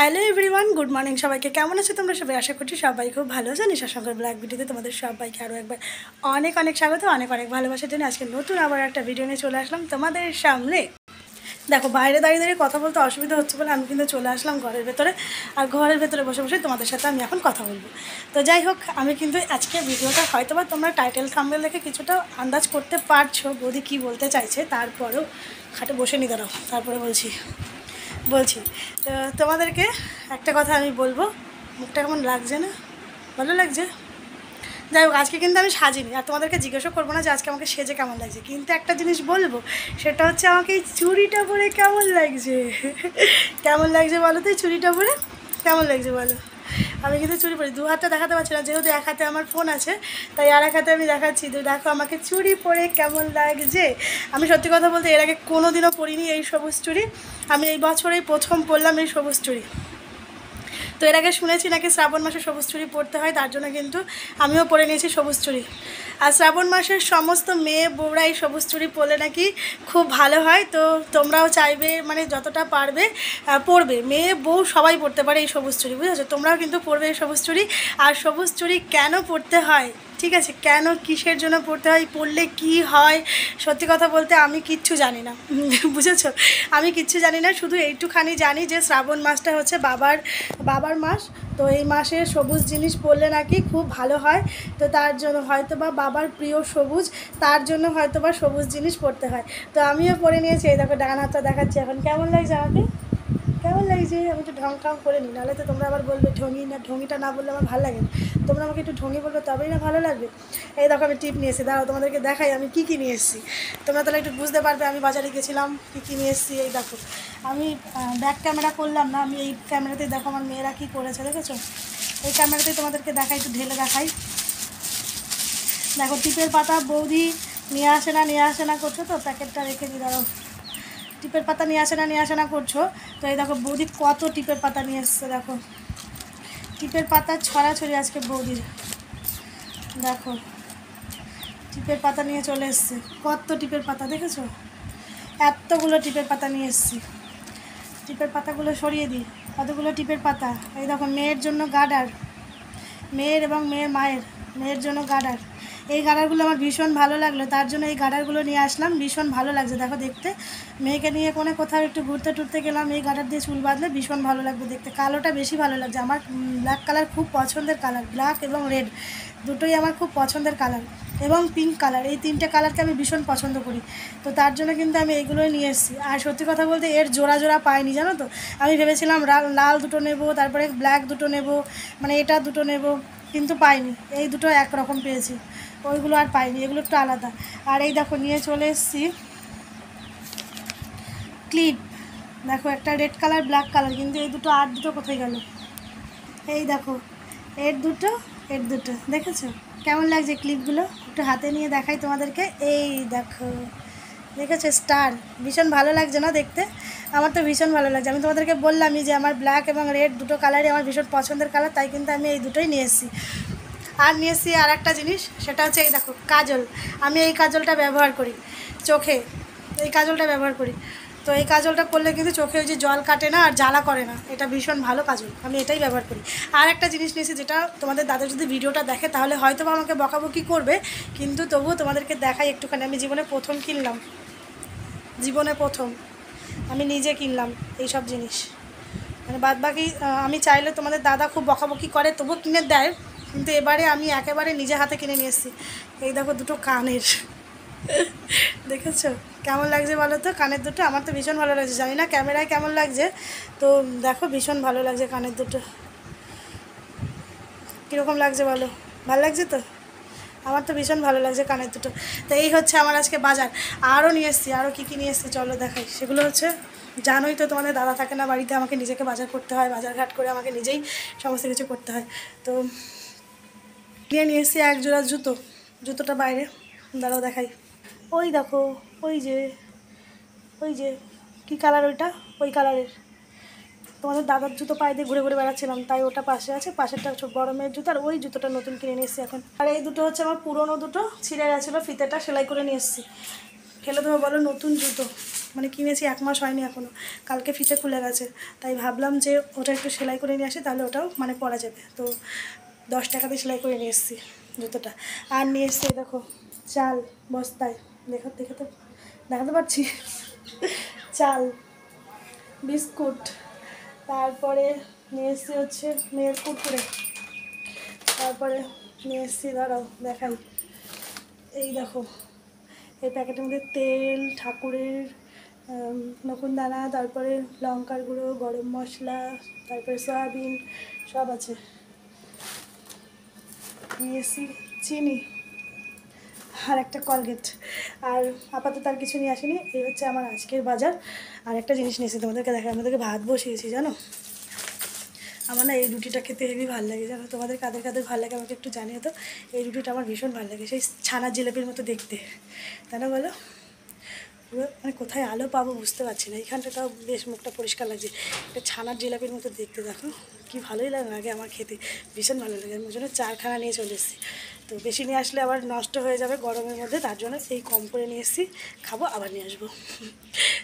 Hello everyone, good morning সবাইকে। কেমন আছো তোমরা সবাই? আশা করছি সবাই খুব ভালো আছো। নিশাশঙ্কর ব্ল্যাক ভিডিওতে তোমাদের সবাইকে আরও একবার অনেক অনেক স্বাগত, অনেক অনেক ভালোবাসার জন্য আজকে নতুন আবার একটা ভিডিও নিয়ে চলে আসলাম তোমাদের সামনে। দেখো, বাইরে দাঁড়িয়ে দাঁড়িয়ে কথা বলতে অসুবিধা হচ্ছে বলে আমি কিন্তু চলে আসলাম ঘরের ভেতরে, আর ঘরের ভেতরে বসে বসে তোমাদের সাথে আমি এখন কথা বলবো। তো যাই হোক, আমি কিন্তু আজকে ভিডিওটা হয়তো বা তোমরা টাইটেল থাম্বনেল দেখে কিছুটা আন্দাজ করতে পারছো বৌদি কী বলতে চাইছে, তারপরেও খাটে বসে নি দাঁড়াও, তারপরে বলছি। তো তোমাদেরকে একটা কথা আমি বলবো, মুখটা কেমন লাগছে না? ভালো লাগছে? যাই হোক, আজকে কিন্তু আমি সাজিনি, আর তোমাদেরকে জিজ্ঞাসা করবো না যে আজকে আমাকে সেজে কেমন লাগছে, কিন্তু একটা জিনিস বলবো, সেটা হচ্ছে আমাকে এই চুড়িটা পরে কেমন লাগছে। কেমন লাগছে বলো তো? এই চুড়িটা পরে কেমন লাগছে বলো? আমি কিন্তু চুড়ি পরি, দু হাতটা দেখাতে পারছি না, যেহেতু এক হাতে আমার ফোন আছে, তাই আর এক হাতে আমি দেখাচ্ছি। তো দেখো আমাকে চুড়ি পরে কেমন লাগছে। আমি সত্যি কথা বলতে এর আগে কোনো দিনও পরিনি এই সবুজ চুড়ি, আমি এই বছরেই প্রথম পরলাম এই সবুজ চুড়ি। তো এর আগে শুনেছি নাকি শ্রাবণ মাসে সবুজ চুড়ি পরতে হয়, তার জন্য কিন্তু আমিও পরে নিয়েছি সবুজ চুড়ি। আর শ্রাবণ মাসের সমস্ত মেয়ে বউরা এই সবুজ চুড়ি পরলে নাকি খুব ভালো হয়। তো তোমরাও চাইবে, মানে যতটা পারবে পরবে, মেয়ে বউ সবাই পরতে পারে এই সবুজ চুড়ি, বুঝেছো? তোমরাও কিন্তু পরবে এই সবুজ চুড়ি। আর সবুজ চুড়ি কেন পরতে হয়, ঠিক আছে, কেন কিসের জন্য পড়তে হয়, পড়লে কি হয়, সত্যি কথা বলতে আমি কিচ্ছু জানি না। বুঝেছো? আমি কিচ্ছু জানি না, শুধু এইটুখানি জানি যে শ্রাবণ মাসটা হচ্ছে বাবার মাস। তো এই মাসে সবুজ জিনিস পরলে নাকি খুব ভালো হয়। তো তার জন্য হয়তো বা বাবার প্রিয় সবুজ, তার জন্য হয়তো বা সবুজ জিনিস পরতে হয়। তো আমিও পরে নিয়েছি। এই দেখো, ডান হাতটা দেখাচ্ছি এখন। কেমন লাগছে আমাকে? কেমন লাগছে? আমি একটু ঢং ঢং করে নিই, নাহলে তো তোমরা আবার বলবে ঢঙি না, ঢঙিটা না বললে আমার ভালো লাগে না। তোমরা আমাকে একটু ঢঙি বলবে, তবেই না ভালো লাগবে। এই দেখো আমি টিপ নিয়ে এসেছি, দাঁড়াও তোমাদেরকে দেখাই আমি কী নিয়ে এসেছি। তোমরা তাহলে একটু বুঝতে পারবে আমি বাজারে গেছিলাম, কী নিয়ে এসেছি। এই দেখো, আমি ব্যাক ক্যামেরা করলাম না, আমি এই ক্যামেরাতেই দেখো আমার মেয়েরা কী করেছে, দেখেছো? এই ক্যামেরাতেই তোমাদেরকে দেখাই, একটু ঢেলে দেখাই। দেখো, টিপের পাতা বৌদি নিয়ে আসে না করছো, তো প্যাকেটটা রেখে দিই, দাঁড়াও। টিপের পাতা নিয়ে আসে না করছো, তো এই দেখো বৌদি কত টিপের পাতা নিয়ে এসছে। দেখো, টিপের পাতা ছড়াছড়ি আজকে বৌদির। দেখো, টিপের পাতা নিয়ে চলে এসছে, কত টিপের পাতা দেখেছো? এতগুলো টিপের পাতা নিয়ে এসছি। টিপের পাতাগুলো সরিয়ে দিই, কতগুলো টিপের পাতা। এই দেখো, মেয়ের জন্য গার্ডার, মেয়ের এবং মেয়ের জন্য গার্ডার। এই গার্ডারগুলো আমার ভীষণ ভালো লাগলো, তার জন্য এই গার্ডারগুলো নিয়ে আসলাম। ভীষণ ভালো লাগছে দেখো দেখতে। মেয়েকে নিয়ে কোথাও একটু ঘুরতে টুরতে গেলাম, এই গার্ডার দিয়ে চুল বাঁধলে ভীষণ ভালো লাগবে দেখতে। কালোটা বেশি ভালো লাগছে আমার, ব্ল্যাক কালার খুব পছন্দের কালার, ব্ল্যাক এবং রেড দুটোই আমার খুব পছন্দের কালার, এবং পিঙ্ক কালার, এই তিনটে কালারকে আমি ভীষণ পছন্দ করি। তো তার জন্য কিন্তু আমি এইগুলোই নিয়ে এসেছি। আর সত্যি কথা বলতে এর জোড়া পাইনি, জানো তো। আমি ভেবেছিলাম লাল দুটো নেব, তারপরে ব্ল্যাক দুটো নেব, মানে এটা দুটো নেব, কিন্তু পাইনি। এই দুটো একরকম পেয়েছি, ওইগুলো আর পাইনি, এগুলো একটু আলাদা। আর এই দেখো নিয়ে চলে এসেছি ক্লিপ। দেখো, একটা রেড কালার, ব্ল্যাক কালার, কিন্তু এই দুটো আর দুটো কোথায় গেল? এই দেখো, এর দুটো দেখেছো? কেমন লাগছে ক্লিপগুলো? একটু হাতে নিয়ে দেখাই তোমাদেরকে। এই দেখো, দেখেছো স্টার? ভীষণ ভালো লাগছে না দেখতে? আমার তো ভীষণ ভালো লাগছে। আমি তোমাদেরকে বললামই যে আমার ব্ল্যাক এবং রেড দুটো কালারই আমার ভীষণ পছন্দের কালার, তাই কিন্তু আমি এই দুটোই নিয়ে এসেছি। আর নিয়ে এসেছি আর একটা জিনিস, সেটা হচ্ছে এই দেখো কাজল। আমি এই কাজলটা ব্যবহার করি চোখে, এই কাজলটা ব্যবহার করি। তো এই কাজলটা করলে কিন্তু চোখে ওই যে জল কাটে না আর জ্বালা করে না, এটা ভীষণ ভালো কাজল, আমি এটাই ব্যবহার করি। আর একটা জিনিস নিয়েছি, যেটা তোমাদের দাদা যদি ভিডিওটা দেখে তাহলে হয়তো বা আমাকে বকাবকি করবে, কিন্তু তবুও তোমাদেরকে দেখাই একটুখানি। আমি জীবনে প্রথম কিনলাম, আমি নিজে কিনলাম এইসব জিনিস। মানে বাদবাকি আমি চাইলে তোমাদের দাদা খুব বকাবকি করে তবুও কিনে দেয়, কিন্তু এবারে আমি একেবারে নিজে হাতে কিনে নিয়ে এসেছি। এই দেখো, দুটো কানের। দেখেছো কেমন লাগছে বলো তো? কানের দুটো আমার তো ভীষণ ভালো লাগছে, জানি না ক্যামেরায় কেমন লাগছে। তো দেখো, ভীষণ ভালো লাগছে কানের দুটো। কীরকম লাগছে বলো? ভালো লাগছে তো? আমার তো ভীষণ ভালো লাগছে কানের দুটো। তো এই হচ্ছে আমার আজকে বাজার। আরও নিয়ে এসেছি, আরও কী নিয়ে এসেছি চলো দেখাই। সেগুলো হচ্ছে, জানোই তো তোমাদের দাদা থাকে না বাড়িতে, আমাকে নিজেকে বাজার করতে হয়, বাজার ঘাট করে আমাকে নিজেই সমস্ত কিছু করতে হয়। তো নিয়ে এসেছি এক জোড়া জুতোটা বাইরে, দাঁড়াও দেখাই। ওই দেখো, ওই যে কী কালার ওইটা, ওই কালারের। তোমাদের দাদার জুতো পায়ে দিয়ে ঘুরে বেড়াচ্ছিলাম, তাই ওটা পাশে আছে, পাশেরটা বড় মেয়ের জুতো, আর ওই জুতোটা নতুন কিনে নিয়ে এসেছি এখন। আর এই দুটো হচ্ছে আমার পুরনো দুটো, ছিঁড়ে গেছিলো, ফিতেটা সেলাই করে নিয়ে এসেছি। ফেলে দেবো বলো? নতুন জুতো, মানে কিনেছি 1 মাস হয়নি এখনও, কালকে ফিতে খুলে গেছে, তাই ভাবলাম যে ওটা একটু সেলাই করে নিয়ে আসি, তাহলে ওটাও মানে পরা যাবে। তো 10 টাকা দিয়ে সেলাই করে নিয়ে এসেছি জুতোটা। আর নিয়ে এসেছি দেখো চাল বস্তায়, দেখাতে পারছি চাল, বিস্কুট, তারপরে নিয়ে এসেছি হচ্ছে মেয়ের কুরকুরে, তারপরে নিয়ে এসেছি দাঁড়াও দেখাই, এই দেখো এই প্যাকেটের মধ্যে তেল, ঠাকুরের নকুনদানা, তারপরে লঙ্কার গুঁড়ো, গরম মশলা, তারপরে সয়াবিন সব আছে। নিয়ে এসেছি চিনি আর একটা কলগেট, আর আপাতত আর কিছু নিয়ে আসিনি। এই হচ্ছে আমার আজকের বাজার। আর একটা জিনিস নিয়েছি তোমাদেরকে দেখা, আমাদেরকে ভাত বসিয়েছি জানো। আমার না এই রুটিটা খেতে হেবি ভালো লাগে জানো, তোমাদের কাদের কাদের ভালো লাগে আমাকে একটু জানিও তো। এই রুটিটা আমার ভীষণ ভালো লাগে, সেই ছানার জিলাপির মতো দেখতে, তাই না বলো? পুরো মানে কোথায় আলো পাবো বুঝতে পারছি না, এইখানটা তাও বেশ মুখটা পরিষ্কার লাগছে, এটা ছানার জিলাপির মতো দেখতে, দেখো কি ভালোই লাগে আগে আমার খেতে, ভীষণ ভালো লাগে। আমি ওই জন্য 4খানা নিয়ে চলে এসেছি। তো বেশি নিয়ে আসলে আবার নষ্ট হয়ে যাবে গরমের মধ্যে, তার জন্য এই কম করে নিয়ে এসেছি, খাবো আবার নিয়ে আসবো।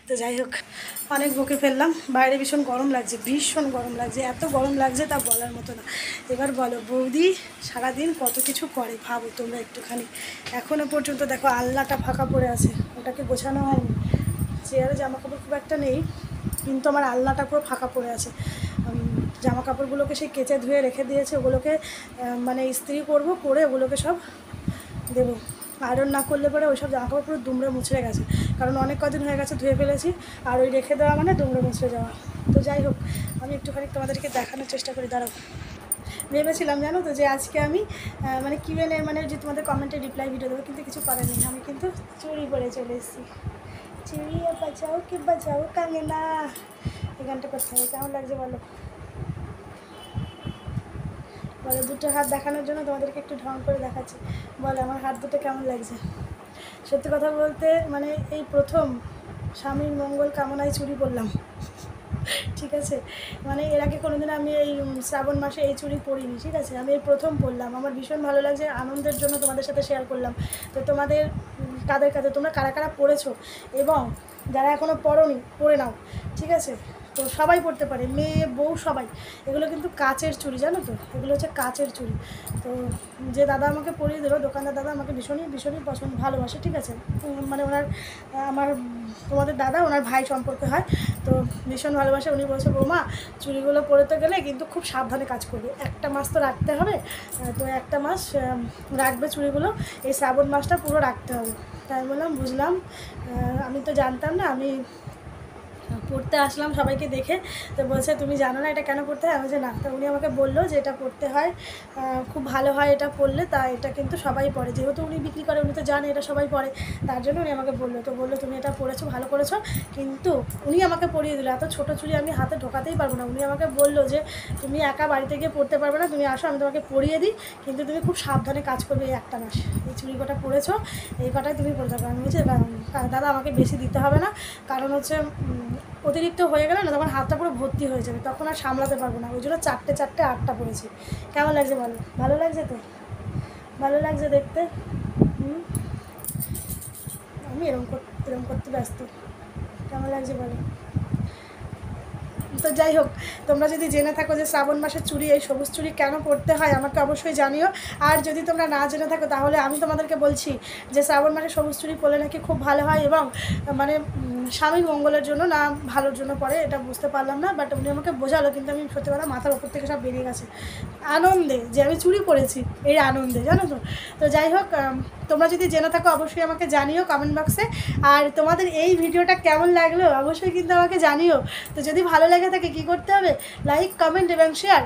তো যাই হোক, অনেক বকে ফেললাম, বাইরে ভীষণ গরম লাগছে, ভীষণ গরম লাগছে, এত গরম লাগছে তা বলার মতো না। এবার বলো বৌদি সারাদিন কত কিছু করে ভাবো তোমরা একটুখানি। এখনও পর্যন্ত দেখো আলনাটা ফাঁকা পড়ে আছে, ওটাকে গোছানো হয়নি, চেয়ারে জামা কাপড় খুব একটা নেই, কিন্তু আমার আলনাটা পুরো ফাঁকা পড়ে আছে। জামা কাপড়গুলোকে সেই কেচে ধুয়ে রেখে দিয়েছে, ওগুলোকে মানে ইস্ত্রি করবো, করে ওগুলোকে সব দেবো। আয়রন না করলে পরে ওই সব জামা কাপড় পুরো দুমড়ে মুছড়ে গেছে, কারণ অনেক কদিন হয়ে গেছে ধুয়ে ফেলেছি, আর ওই রেখে দেওয়া মানে দুমড়ে মুছড়ে যাওয়া। তো যাই হোক, আমি একটুখানি তোমাদেরকে দেখানোর চেষ্টা করি, দাঁড়াও। ভেবেছিলাম জানো তো যে আজকে আমি মানে কিউএনএ মানে যে তোমাদের কমেন্টে রিপ্লাই ভিডিও দেবো, কিন্তু কিছু করার নেই, আমি কিন্তু চুড়ি পরে চলে এসেছি। চিড়িয়া বাঁচাও কি বাঁচাও কাঙ্গনা, এই গানটা করতে হবে, কেমন লাগছে বলো? বলো দুটো হাত দেখানোর জন্য তোমাদেরকে একটু ঢং করে দেখাচ্ছি, বলো আমার হাত দুটো কেমন লাগছে? সত্যি কথা বলতে মানে এই প্রথম স্বামীর মঙ্গল কামনায় চুড়ি পরলাম, ঠিক আছে। মানে এর আগে কোনোদিন আমি এই শ্রাবণ মাসে এই চুড়ি পরিনি, ঠিক আছে, আমি এই প্রথম পরলাম, আমার ভীষণ ভালো লাগছে, আনন্দের জন্য তোমাদের সাথে শেয়ার করলাম। তো তোমাদের কাদের কাদের তোমরা কারা কারা পরেছো, এবং যারা এখনও পরোনি পরে নাও, ঠিক আছে। তো সবাই পরতে পারে, মেয়ে বউ সবাই। এগুলো কিন্তু কাচের চুড়ি জানো তো, এগুলো হচ্ছে কাচের চুড়ি। তো যে দাদা আমাকে পরিয়ে দিল, দোকানদার দাদা, আমাকে ভীষণই ভীষণই পছন্দ, ভালোবাসে, ঠিক আছে। মানে ওনার আমার তোমাদের দাদা ওনার ভাই সম্পর্কে হয়, তো ভীষণ ভালোবাসে। উনি বলছে বৌমা চুড়িগুলো পরতে গেলে কিন্তু খুব সাবধানে কাজ করবে, 1 মাস তো রাখতে হবে, তো 1 মাস রাখবে চুড়িগুলো, এই শ্রাবণ মাসটা পুরো রাখতে হবে। তাই বললাম বুঝলাম, আমি তো জানতাম না, আমি পড়তে আসলাম সবাইকে দেখে, তো বলছে তুমি জানো না এটা কেন পড়তে হয়? আমি যে না, তো উনি আমাকে বললো যে এটা পড়তে হয়, খুব ভালো হয় এটা পড়লে, তা এটা কিন্তু সবাই পড়ে, যেহেতু উনি বিক্রি করে উনি তো জানে এটা সবাই পড়ে, তার জন্য উনি আমাকে বললো। তো বললো তুমি এটা পড়েছো, ভালো করেছো, কিন্তু উনি আমাকে পরিয়ে দিল, এত ছোটো চুড়ি আমি হাতে ঢোকাতেই পারবো না। উনি আমাকে বললো যে তুমি একা বাড়িতে গিয়ে পড়তে পারবে না, তুমি আসো আমি তোমাকে পরিয়ে দিই, কিন্তু তুমি খুব সাবধানে কাজ করবে এই 1 মাস, এই চুড়ি কটা পরেছো এই কটাই তুমি পরে থাকবে। আমি বলছি দাদা আমাকে বেশি দিতে হবে না, কারণ হচ্ছে অতিরিক্ত হয়ে গেলে না তখন হাতটা পুরো ভর্তি হয়ে যাবে, তখন আর সামলাতে পারবো না, ওই জন্য 4টে 8টা পড়েছি। কেমন লাগছে বলো? ভালো লাগছে তো? ভালো লাগছে দেখতে? আমি এরকম করতে ব্যস্ত, কেমন লাগছে বলো? তো যাই হোক, তোমরা যদি জেনে থাকো যে শ্রাবণ মাসের চুড়ি, এই সবুজ চুড়ি কেন পড়তে হয় আমাকে অবশ্যই জানিও। আর যদি তোমরা না জেনে থাকো তাহলে আমি তোমাদেরকে বলছি যে শ্রাবণ মাসে সবুজ চুড়ি পরলে নাকি খুব ভালো হয়, এবং মানে স্বামীর মঙ্গলের জন্য না ভালোর জন্য পড়ে, এটা বুঝতে পারলাম না, বাট উনি আমাকে বোঝালো, কিন্তু আমি সত্যি কথা মাথার ওপর থেকে সব বেরিয়ে গেছে আনন্দে যে আমি চুড়ি পরেছি, এই আনন্দে, জানো তো। তো যাই হোক, তোমরা যদি জেনে থাকো অবশ্যই আমাকে জানিও কমেন্ট বক্সে। আর তোমাদের এই ভিডিওটা কেমন লাগলো অবশ্যই কিন্তু আমাকে জানিও। তো যদি ভালো লাগে থাকে কী করতে হবে? লাইক, কমেন্ট এবং শেয়ার।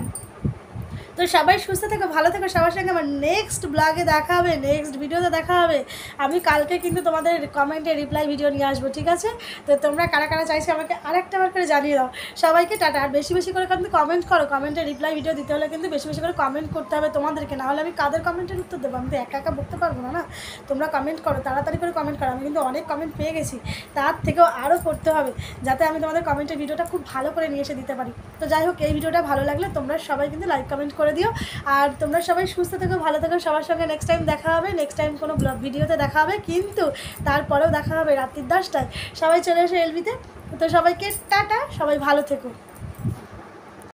তো সবাই সুস্থ থেকো, ভালো থেকো, সবার সঙ্গে আমার নেক্সট ব্লগে দেখা হবে, নেক্সট ভিডিওতে দেখা হবে। আমি কালকে কিন্তু তোমাদের কমেন্টে রিপ্লাই ভিডিও নিয়ে আসবো, ঠিক আছে। তো তোমরা কারা কারা চাইছো আমাকে আরেকটা বার করে জানিয়ে দাও। সবাইকে টাটা। আর বেশি বেশি করে কিন্তু কমেন্ট করো, কমেন্টে রিপ্লাই ভিডিও দিতে হলে কিন্তু বেশি বেশি করে কমেন্ট করতে হবে তোমাদেরকে, নাহলে আমি কাদের কমেন্টের উত্তর দেবো? আমি তো একা একা বলতে পারবো না, না। তোমরা কমেন্ট করো, তাড়াতাড়ি করে কমেন্ট করো, আমি কিন্তু অনেক কমেন্ট পেয়ে গেছি, তার থেকেও আরও করতে হবে, যাতে আমি তোমাদের কমেন্টের ভিডিওটা খুব ভালো করে নিয়ে এসে দিতে পারি। তো যাই হোক, এই ভিডিওটা ভালো লাগলে তোমরা সবাই কিন্তু লাইক কমেন্ট করে করে দিও। আর তোমরা সবাই সুস্থ থেকো, ভালো থেকো। সবার সঙ্গে নেক্সট টাইম দেখা হবে, নেক্সট টাইম কোনো ব্লগ ভিডিওতে দেখা হবে, কিন্তু তারপরেও দেখা হবে রাত্রির 10টায়। সবাই চলে এসো এলবিতে। তো সবাইকে টাটা, সবাই ভালো থেকো।